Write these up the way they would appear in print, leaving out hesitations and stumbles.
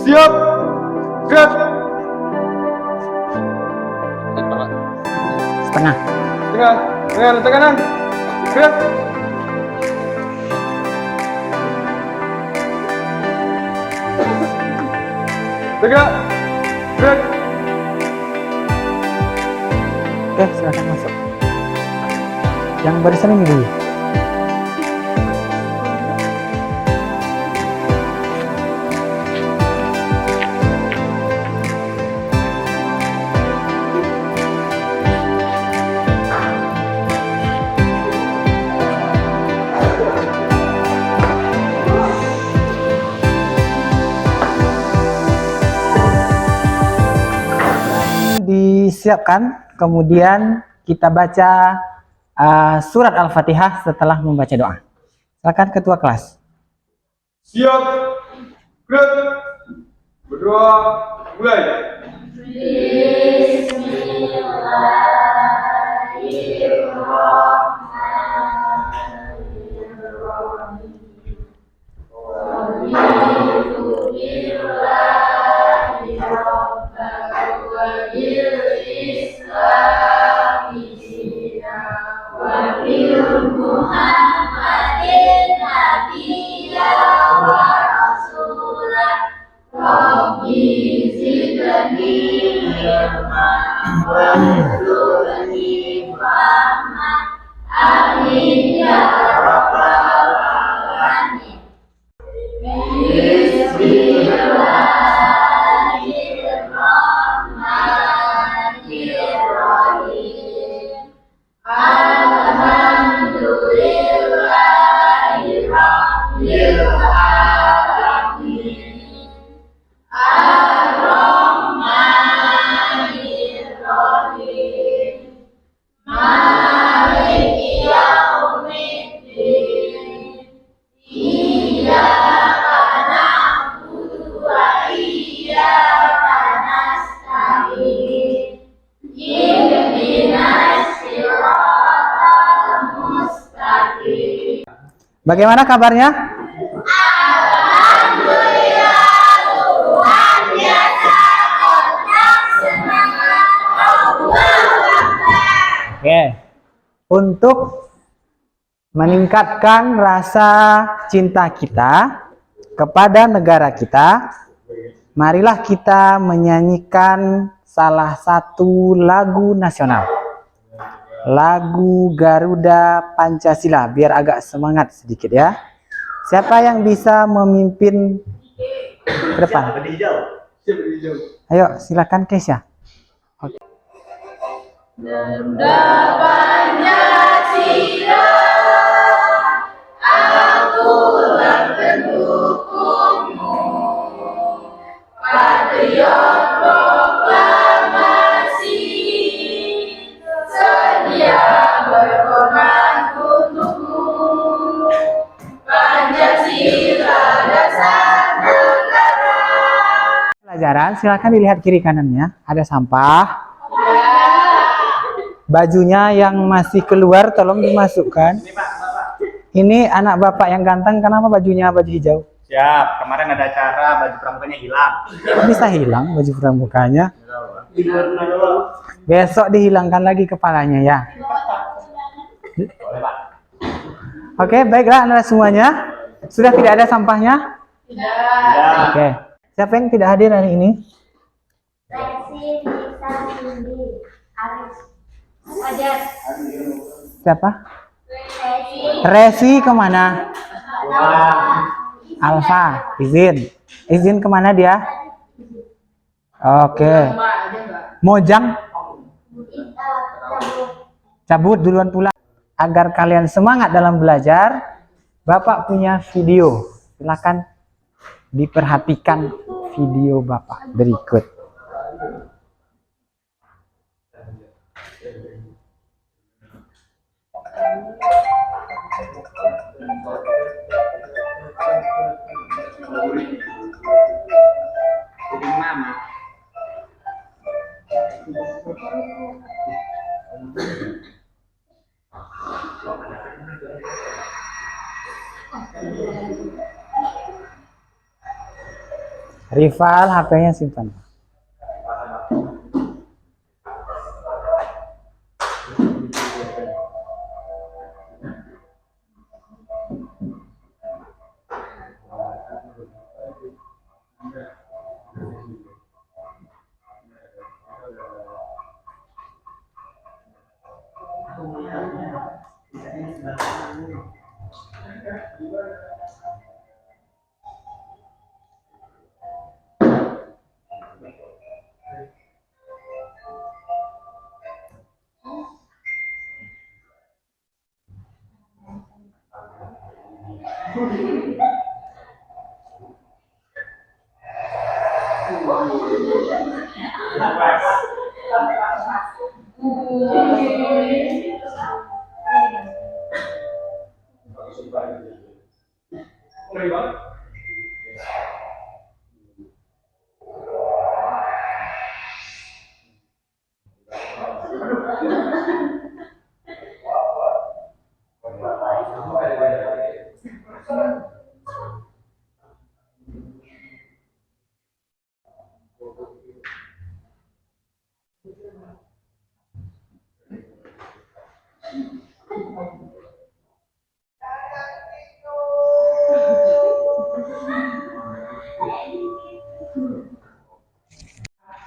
Siap. Gerak. Setengah. Tengah. Tengah. Letak kanan. Gerak. Tegak. Gerak. Oke, silakan masuk. Yang barisan ini dulu. Disiapkan, kemudian kita baca surat Al-Fatihah setelah membaca doa. Silakan ketua kelas. Siap. Gerak. Berdoa. Mulai. Bagaimana kabarnya? Oke. Untuk meningkatkan rasa cinta kita kepada negara kita, marilah kita menyanyikan salah satu lagu nasional. Lagu Garuda Pancasila, biar agak semangat sedikit ya. Siapa yang bisa memimpin ke depan? Ayo, silakan Kesya. Oke. Garuda Pancasila, akulah pendukungmu, patriot proklamasi, sedia berkorban untukmu. Pancasila dasar negara. Pelajaran, silakan dilihat kiri kanannya, ada sampah. Bajunya yang masih keluar tolong dimasukkan. Ini anak bapak yang ganteng, kenapa bajunya baju hijau? Siap, kemarin ada acara baju pramuganya hilang. Bisa hilang baju pramuganya. Besok dihilangkan lagi kepalanya ya. Boleh, Pak. Oke, baiklah Anda semuanya. Sudah tidak ada sampahnya? Ya. Oke. Siapa yang tidak hadir hari ini? Resi, Nisa, Cindy, Aris, Fajar. Siapa? Resi, Resi kemana? Alfa, izin. Izin kemana dia? Oke. Mojang? Cabut duluan pulang. Agar kalian semangat dalam belajar, Bapak punya video. Silakan diperhatikan video Bapak berikut. Rival, HP-nya simpan.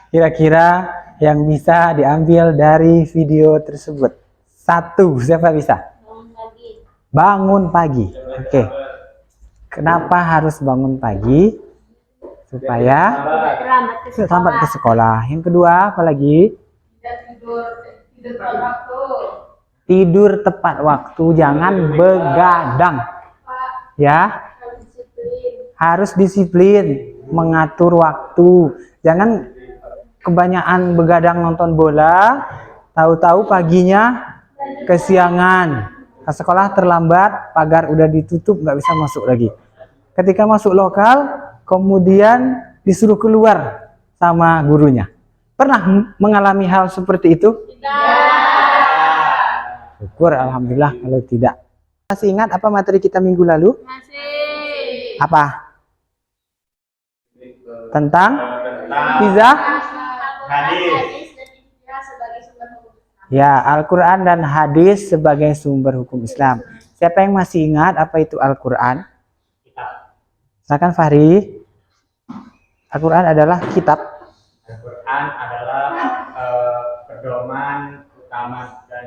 Kira-kira yang bisa diambil dari video tersebut. 1, siapa bisa? Bangun pagi. Oke. Kenapa harus bangun pagi? Supaya selamat ke sekolah. Yang kedua, apa lagi? Tidur tepat waktu, jangan begadang. Ya. Harus disiplin mengatur waktu. Jangan kebanyakan begadang nonton bola, tahu-tahu paginya kesiangan, ke sekolah terlambat, pagar udah ditutup, nggak bisa masuk lagi. Ketika masuk lokal, kemudian disuruh keluar sama gurunya. Pernah mengalami hal seperti itu? Syukur, alhamdulillah kalau tidak. Masih ingat apa materi kita minggu lalu? Masih. Apa? Tentang pizza? Hadis dan Ijma sebagai sumber hukum Islam. Ya, Al-Quran dan hadis sebagai sumber hukum Islam. Siapa yang masih ingat apa itu Al-Quran? Silakan Fahri. Al-Quran adalah kitab. Al-Quran adalah pedoman utama dan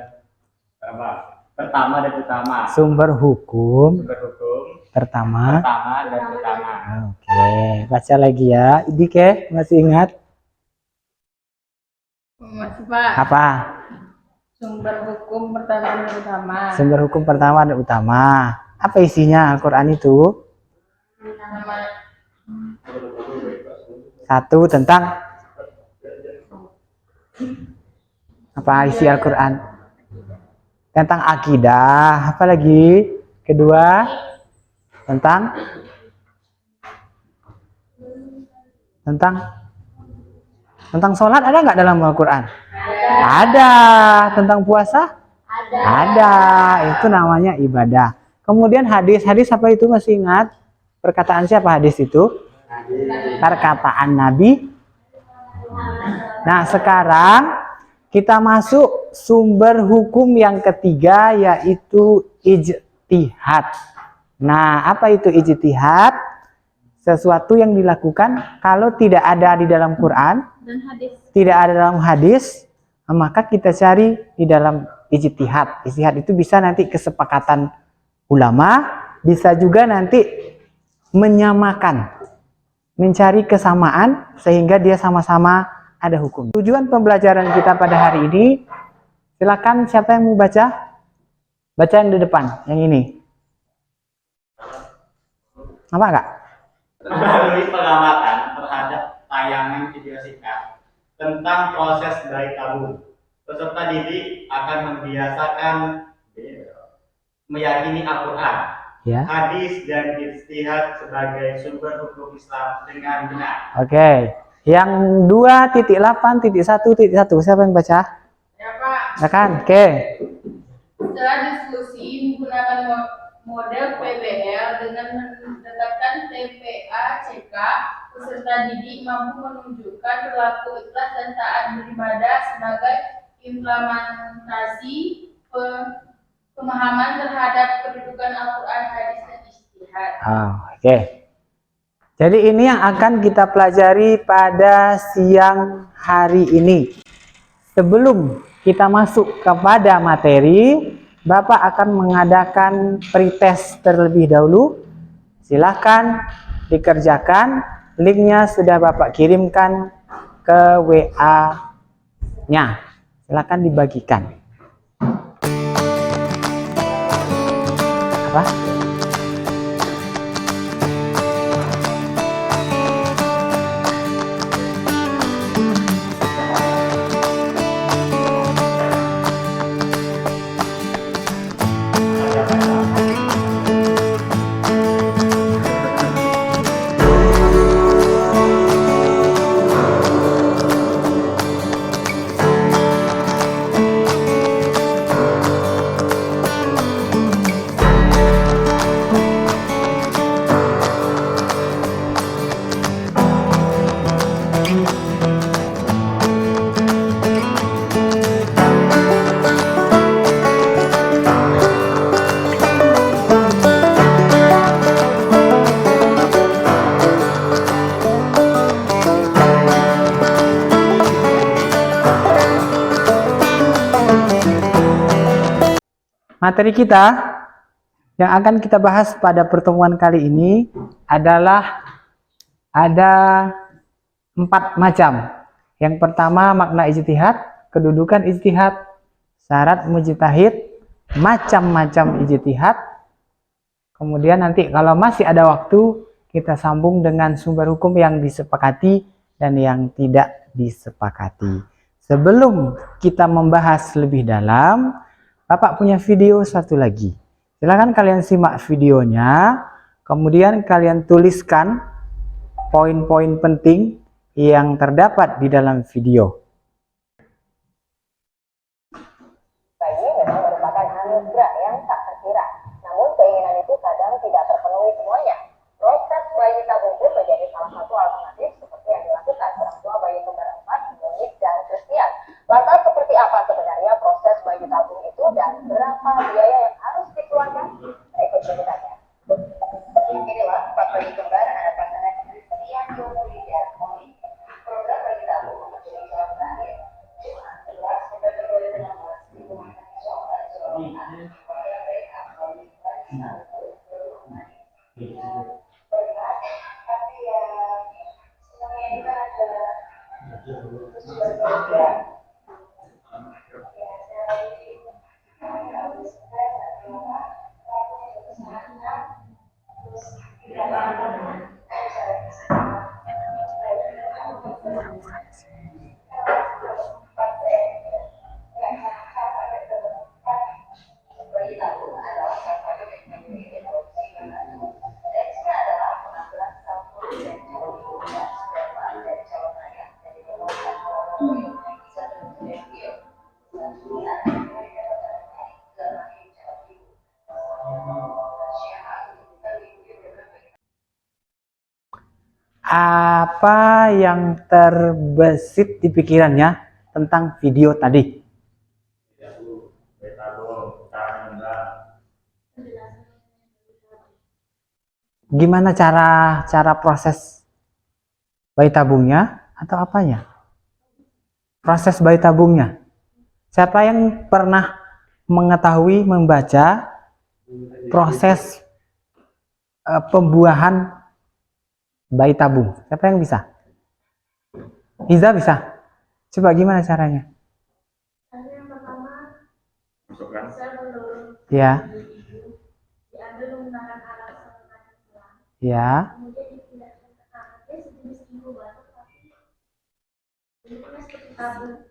pertama dan utama. Sumber hukum Sumber hukum pertama. dan utama. Oke, baca lagi ya. Dike, masih ingat? Masih Pak. Apa? Sumber hukum pertama dan utama. Sumber hukum pertama dan utama. Apa isinya Al-Quran itu? Satu, tentang apa isi Al-Quran? Tentang akidah. Apa lagi? Kedua, tentang sholat ada nggak dalam Al-Quran? Ada. Tentang puasa? Ada. Itu namanya ibadah. Kemudian hadis apa itu, masih ingat? Perkataan siapa hadis itu? Perkataan Nabi. Nah, sekarang kita masuk sumber hukum yang ketiga, yaitu ijtihad. Nah, apa itu ijtihad? Sesuatu yang dilakukan kalau tidak ada di dalam Quran Dan hadis. tidak ada dalam hadis, maka kita cari di dalam ijtihad. Ijtihad itu bisa nanti kesepakatan ulama, bisa juga nanti menyamakan, mencari kesamaan sehingga dia sama-sama ada hukum. Tujuan pembelajaran kita pada hari ini, silakan siapa yang mau baca? Baca yang di depan, yang ini. Apa enggak? Melalui pengamatan terhadap tayangan video singkat tentang proses bayi tabung, peserta didik akan membiasakan meyakini Al-Quran, Ya. hadis dan ijtihad sebagai sumber hukum Islam dengan benar. Oke. Yang 2.8.1.1 siapa yang baca? Ya Pak. Silakan. Oke. Setelah diskusi menggunakan model PBL dengan menetapkan TPA CK peserta didik mampu menunjukkan perilaku ikhlas dan taat beribadah sebagai implementasi pemahaman terhadap kedudukan Al-Quran, hadis, dan ijtihad. Oke. Jadi ini yang akan kita pelajari pada siang hari ini. Sebelum kita masuk kepada materi, Bapak akan mengadakan pretest terlebih dahulu. Silahkan dikerjakan. Linknya sudah Bapak kirimkan ke WA-nya. Silahkan dibagikan. Apa? Materi kita yang akan kita bahas pada pertemuan kali ini adalah ada 4 macam. Yang pertama makna ijtihad, kedudukan ijtihad, syarat mujtahid, macam-macam ijtihad. Kemudian nanti kalau masih ada waktu kita sambung dengan sumber hukum yang disepakati dan yang tidak disepakati. Sebelum kita membahas lebih dalam, Bapak punya video satu lagi. Silakan kalian simak videonya, kemudian kalian tuliskan poin-poin penting yang terdapat di dalam video. Bayi memang merupakan anugerah yang tak terkira. Namun keinginan itu kadang tidak terpenuhi semuanya. Proses bayi tabung pun menjadi salah satu alternatif seperti yang dilakukan orang tua bayi kembar 4, Monik dan Christian. Lantas seperti apa sebenarnya proses bayi tabung itu dan berapa biaya yang harus dikeluarkan? Berikut ceritanya. Inilah 4 bayi kembar anak pasangan Christian, Yomuli dan Monik. Program bayi tabung menjadi jalan terakhir. Jumat 11 Februari 2016 di rumah sakit swasta Surabaya. Kepada mereka melalui barisan tapi ya semuanya itu kan ada tujuan. Apa yang terbesit di pikirannya tentang video tadi? Gimana cara proses bayi tabungnya atau apanya? Proses bayi tabungnya. Siapa yang pernah mengetahui membaca proses pembuahan bayi tabung? Siapa yang bisa? Iza bisa? Coba gimana caranya? Yang pertama, saya Ya. diambil menggunakan alat semacam selang, Ya. kemudian dipindahkan ke anaknya sejenis inkubator tapi bentuknya seperti tabung.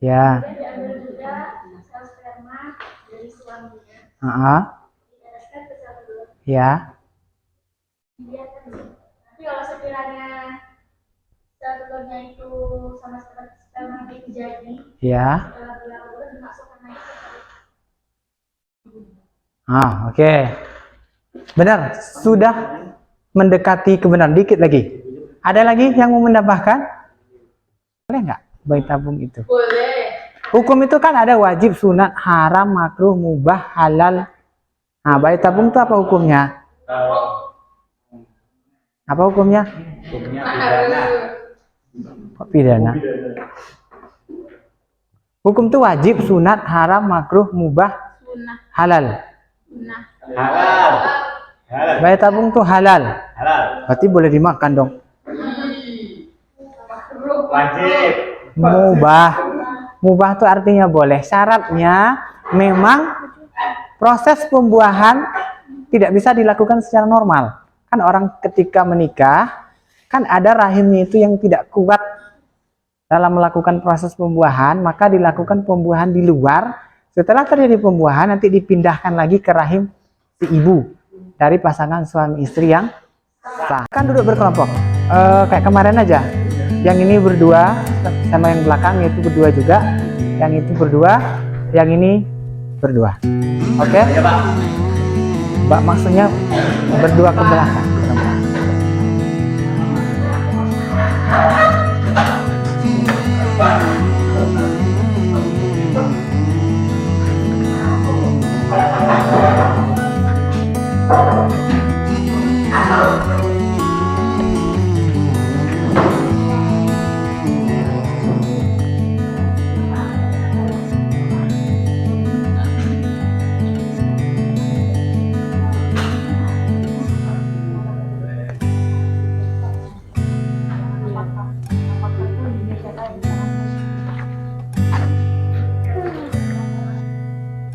Ya. Kemudian diambil juga sel sperma dari suaminya, Diteteskan ke sel telur, Ya. dibiarkan. Tapi kalau sekiranya sel telurnya itu sama seperti sperma itu jadi, Ya. setelah beberapa bulan dimasukkan lagi ke perut. Oke. Benar, sudah mendekati kebenaran, dikit lagi. Ada lagi yang mau menambahkan? Boleh nggak bayi tabung itu? Boleh. Hukum itu kan ada wajib, sunat, haram, makruh, mubah, halal. Nah, bayi tabung itu apa hukumnya? Apa hukumnya? Hukumnya pidana. Kok pidana? Hukum itu wajib, sunat, haram, makruh, mubah, Sunnah. halal. Sunnah. Halal. Halal. Bayi tabung itu halal. Halal. Berarti boleh dimakan dong. Wajib. Mubah. Mubah itu artinya boleh. Syaratnya memang proses pembuahan tidak bisa dilakukan secara normal. Kan orang ketika menikah, kan ada rahimnya itu yang tidak kuat dalam melakukan proses pembuahan, maka dilakukan pembuahan di luar. Setelah terjadi pembuahan, nanti dipindahkan lagi ke rahim si ibu dari pasangan suami istri yang sah. Kan duduk berkelompok, kayak kemarin aja. Yang ini berdua sama yang belakang itu berdua juga, yang itu berdua, yang ini berdua. Oke? Ya, Pak. Mbak maksudnya berdua ke belakang.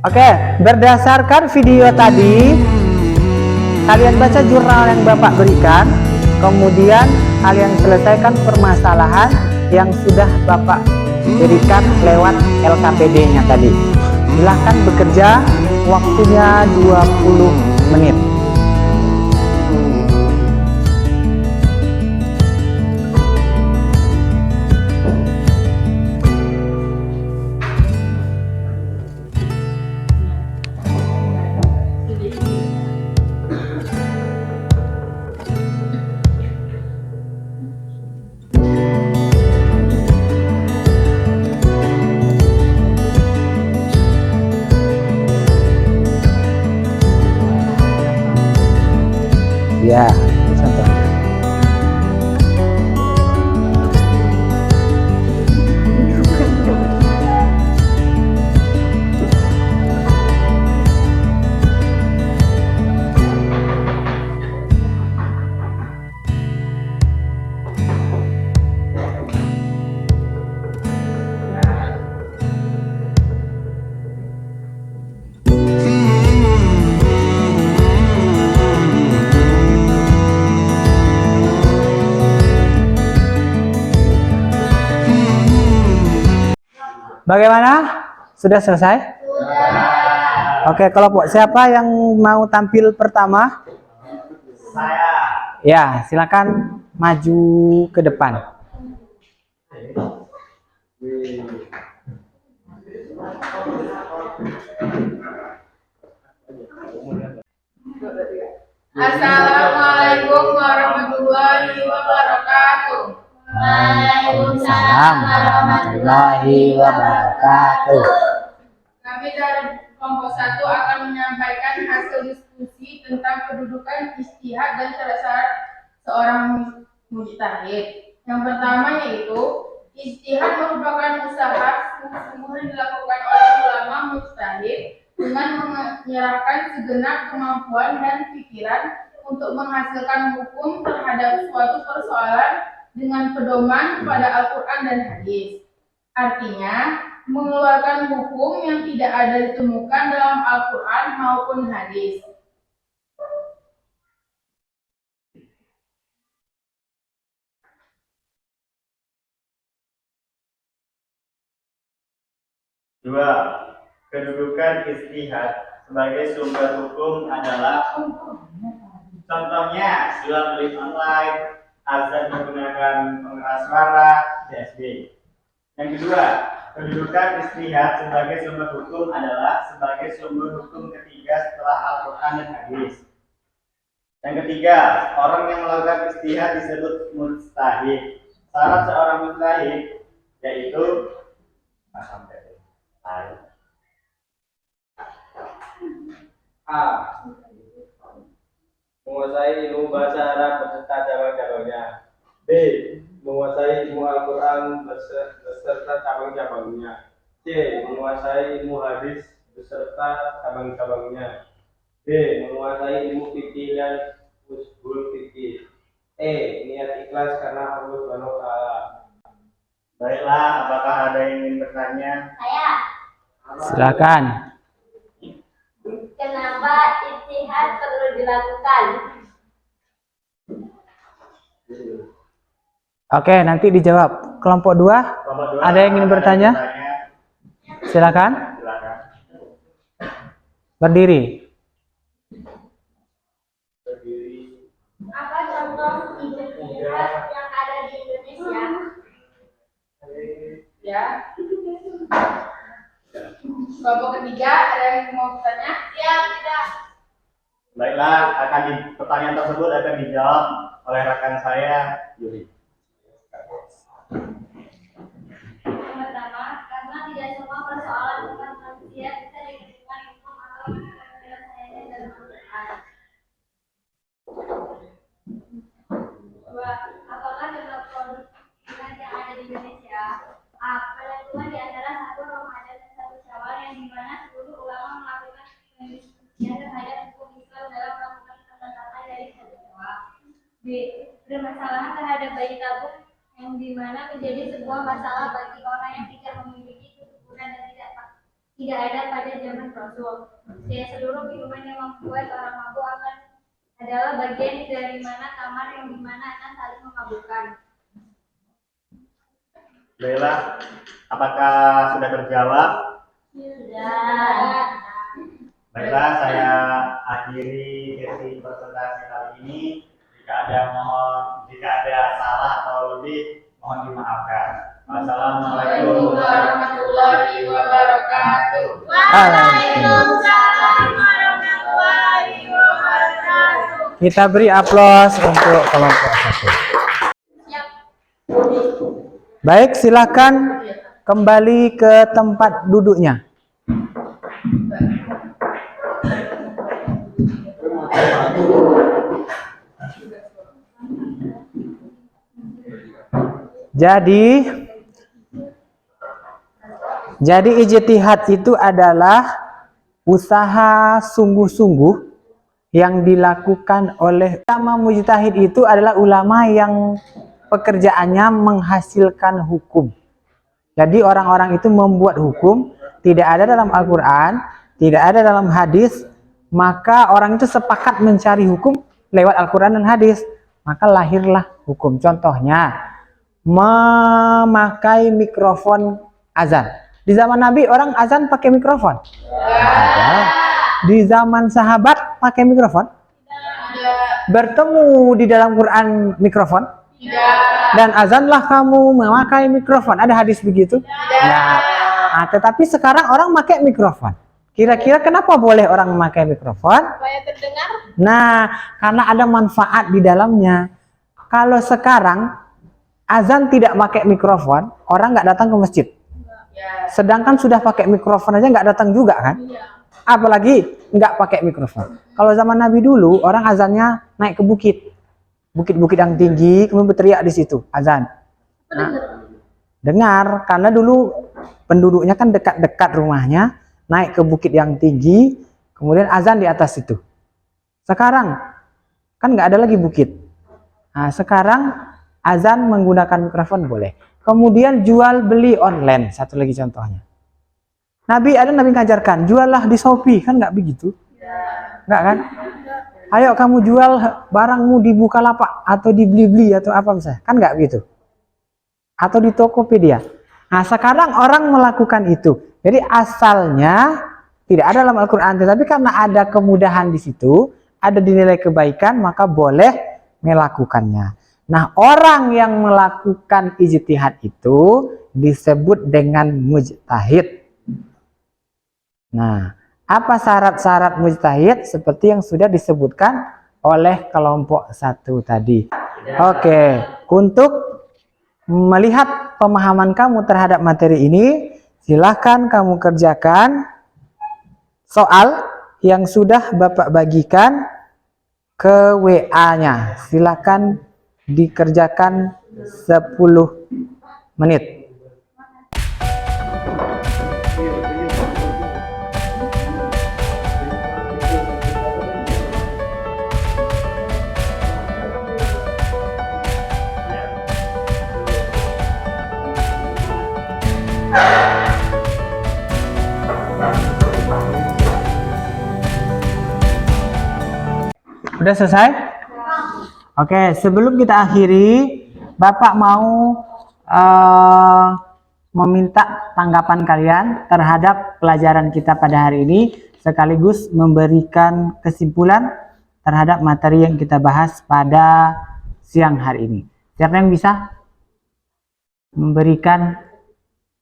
Oke, berdasarkan video tadi, kalian baca jurnal yang Bapak berikan, kemudian kalian selesaikan permasalahan yang sudah Bapak berikan lewat LKPD-nya tadi. Silahkan bekerja, waktunya 20 menit. Ya, contoh. Bagaimana? Sudah selesai? Sudah. Oke, kelompok siapa yang mau tampil pertama? Saya. Ya, silakan maju ke depan. Assalamualaikum warahmatullahi wabarakatuh. Waalaikumsalam warahmatullahi wabarakatuh. Kami dari kelompok 1 akan menyampaikan hasil diskusi tentang kedudukan ijtihad dan syarat-syarat seorang mujtahid. Yang pertama yaitu ijtihad merupakan usaha sungguh-sungguh yang dilakukan oleh ulama mujtahid dengan menyerahkan segenap kemampuan dan pikiran untuk menghasilkan hukum terhadap suatu persoalan dengan pedoman pada Al-Quran dan hadis. Artinya, mengeluarkan hukum yang tidak ada ditemukan dalam Al-Quran maupun hadis. Dua, kedudukan ijtihad sebagai sumber hukum adalah contohnya jual beli online, azan menggunakan pengeras suara, DSB. Yang kedua, kedudukan ijtihad sebagai sumber hukum adalah sebagai sumber hukum ketiga setelah Al-Quran dan hadis. Yang ketiga, orang yang melakukan ijtihad disebut mujtahid. Syarat seorang mujtahid yaitu A. Menguasai ilmu bahasa Arab beserta cabang-cabangnya. B. Menguasai ilmu Al-Quran beserta cabang-cabangnya. C. Menguasai ilmu hadis beserta cabang-cabangnya. D. Menguasai ilmu fikih dan usul fikih. E. Niat ikhlas karena Allah Subhanahu wa taala. Baiklah, apakah ada yang ingin bertanya? Saya, Silakan. kenapa ijtihad perlu dilakukan? Oke, nanti dijawab. Kelompok 2, Kelompok dua, ada yang ingin bertanya? Silakan. Silakan. Berdiri. Apa contoh ijtihad yang ada di Indonesia? Ya. Kelompok ketiga ada yang mau bertanya? Ya, tidak. Baiklah, pertanyaan tersebut akan dijawab oleh rekan saya, Yuri. Yang pertama, karena tidak semua persoalan umat manusia bisa ditentukan hukum atau penyelesaiannya dalam Al-Quran. Dua, apakah jumlah produk yang ada di Indonesia? A. Penentuan di antara 1 Ramadan dan 1 Syawal yang dimana seluruh ulama melakukan penelitian terhadap hukum Islam dalam melakukan tata-tata dari 1 Syawal. B. Permasalahan terhadap bayi tabung yang dimana menjadi sebuah masalah bagi orang yang tidak memiliki keturunan dan tidak ada pada zaman Rasul. C. Seluruh minuman yang membuat orang mabuk adalah bagian dari mana kamar yang dimana akan saling memabukkan. Baiklah, apakah sudah terjawab? Sudah. Baiklah, saya akhiri sesi presentasi kali ini. Jika ada salah atau lebih, mohon dimaafkan. Wassalamualaikum warahmatullahi wabarakatuh. Waalaikumsalam warahmatullahi wabarakatuh. Kita beri aplaus untuk kelompok 1. Baik, silakan kembali ke tempat duduknya. Jadi ijtihad itu adalah usaha sungguh-sungguh yang dilakukan oleh ulama. Mujtahid itu adalah ulama yang pekerjaannya menghasilkan hukum. Jadi orang-orang itu membuat hukum, tidak ada dalam Al-Quran, tidak ada dalam hadis, maka orang itu sepakat mencari hukum lewat Al-Quran dan hadis, maka lahirlah hukum. Contohnya, memakai mikrofon azan. Di zaman Nabi orang azan pakai mikrofon? Ada. Di zaman sahabat pakai mikrofon? Bertemu di dalam Quran mikrofon? Dan azanlah kamu memakai mikrofon. Ada hadis begitu? Ya. Nah, tetapi sekarang orang pakai mikrofon. Kira-kira kenapa boleh orang memakai mikrofon? Supaya terdengar. Nah, karena ada manfaat di dalamnya. Kalau sekarang azan tidak pakai mikrofon, orang nggak datang ke masjid. Sedangkan sudah pakai mikrofon aja nggak datang juga kan? Apalagi nggak pakai mikrofon. Kalau zaman Nabi dulu, orang azannya naik ke bukit. Bukit-bukit yang tinggi, kemudian berteriak di situ, azan. Nah, dengar, karena dulu penduduknya kan dekat-dekat rumahnya, naik ke bukit yang tinggi, kemudian azan di atas itu. Sekarang, kan nggak ada lagi bukit. Nah, sekarang azan menggunakan mikrofon boleh. Kemudian jual beli online, satu lagi contohnya. Nabi ngajarkan, juallah di Shopee, kan nggak begitu? Nggak kan? Ayo kamu jual barangmu di Bukalapak atau di Blibli atau apa misalnya, kan nggak begitu? Atau di Tokopedia. Nah, sekarang orang melakukan itu. Jadi asalnya tidak ada dalam Al-Quran, tetapi karena ada kemudahan di situ, ada dinilai kebaikan, maka boleh melakukannya. Nah, orang yang melakukan ijtihad itu disebut dengan mujtahid. Nah, apa syarat-syarat mujtahid? Seperti yang sudah disebutkan oleh kelompok 1 tadi. Oke, untuk melihat pemahaman kamu terhadap materi ini, silahkan kamu kerjakan soal yang sudah Bapak bagikan ke WA-nya. Silahkan dikerjakan 10 menit. Udah selesai? Oke, sebelum kita akhiri, Bapak mau meminta tanggapan kalian terhadap pelajaran kita pada hari ini, sekaligus memberikan kesimpulan terhadap materi yang kita bahas pada siang hari ini. Siapa yang bisa memberikan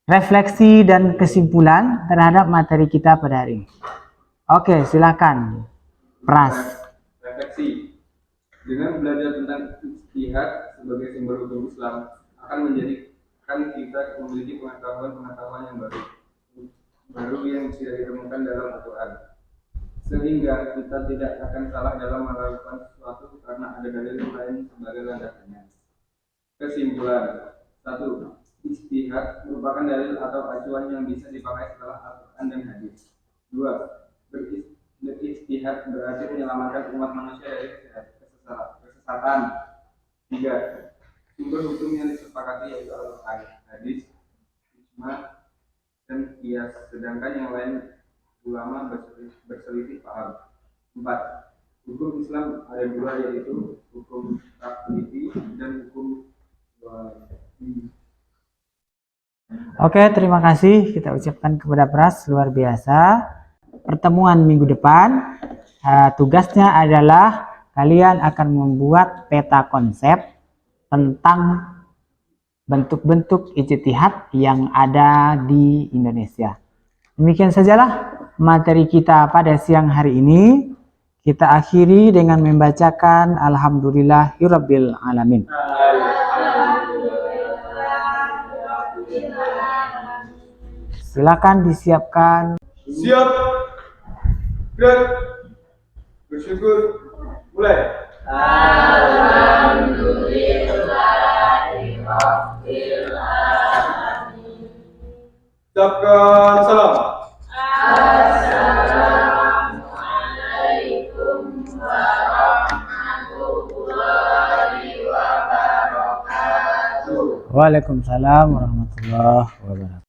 refleksi dan kesimpulan terhadap materi kita pada hari ini? Oke, silakan. Pras. Refleksi. Dengan belajar tentang ijtihad sebagai simbol hukum Islam akan menjadikan kita memiliki pengetahuan yang baru yang tidak ditemukan dalam Al-Quran, sehingga kita tidak akan salah dalam melakukan sesuatu karena ada dalil lain sebagai landasannya. Kesimpulan: 1. Ijtihad merupakan dalil atau acuan yang bisa dipakai setelah Al-Quran dan hadis. 2. Berijtihad berarti menyelamatkan umat manusia dari kesesatan. 3. Sumber hukum yang disepakati yaitu Al-Quran, hadis, ijma, dan qiyas, sedangkan yang lain ulama berselisih paham. 4. Hukum Islam ada 2, yaitu hukum taklifi dan hukum wajib. Oke, terima kasih kita ucapkan kepada Pras, luar biasa. Pertemuan minggu depan, tugasnya adalah kalian akan membuat peta konsep tentang bentuk-bentuk ijtihad yang ada di Indonesia. Demikian sajalah materi kita pada siang hari ini. Kita akhiri dengan membacakan Alhamdulillahirabbil alamin. Silakan disiapkan. Siap. Gerak. Bersyukur. Mulai. Ucapkan salam. Waalaikumsalam warahmatullahi wabarakatuh.